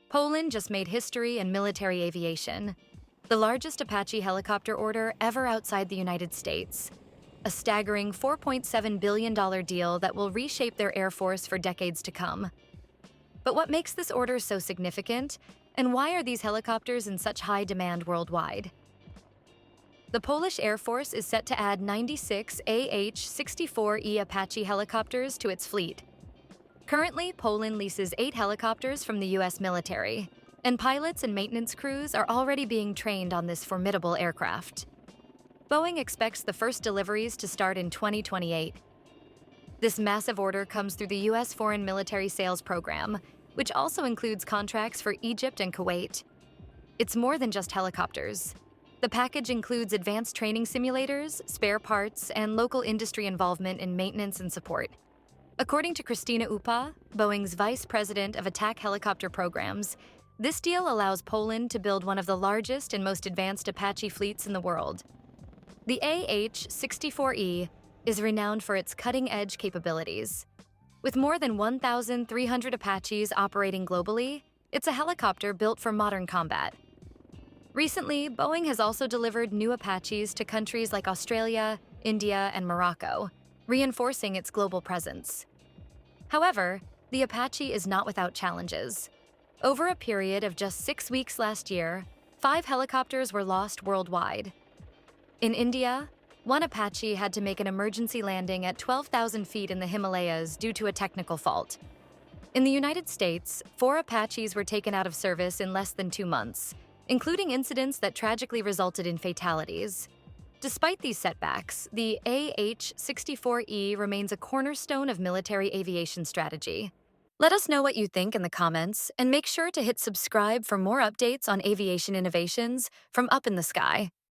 Poland just made history in military aviation, the largest Apache helicopter order ever outside the United States. A staggering $4.7 billion deal that will reshape their air force for decades to come. But what makes this order so significant, and why are these helicopters in such high demand worldwide? The Polish Air Force is set to add 96 AH-64E Apache helicopters to its fleet. Currently, Poland leases 8 helicopters from the US military, and pilots and maintenance crews are already being trained on this formidable aircraft. Boeing expects the first deliveries to start in 2028. This massive order comes through the US Foreign Military Sales Program, which also includes contracts for Egypt and Kuwait. It's more than just helicopters. The package includes advanced training simulators, spare parts, and local industry involvement in maintenance and support. According to Christina Upah, Boeing's vice president of attack helicopter programs, this deal allows Poland to build one of the largest and most advanced Apache fleets in the world. The AH-64E is renowned for its cutting-edge capabilities. With more than 1,300 Apaches operating globally, it's a helicopter built for modern combat. Recently, Boeing has also delivered new Apaches to countries like Australia, India, and Morocco, reinforcing its global presence. However, the Apache is not without challenges. Over a period of just 6 weeks last year, 5 helicopters were lost worldwide. In India, one Apache had to make an emergency landing at 12,000 feet in the Himalayas due to a technical fault. In the United States, 4 Apaches were taken out of service in less than 2 months, including incidents that tragically resulted in fatalities. Despite these setbacks, the AH-64E remains a cornerstone of military aviation strategy. Let us know what you think in the comments, and make sure to hit subscribe for more updates on aviation innovations from up in the sky.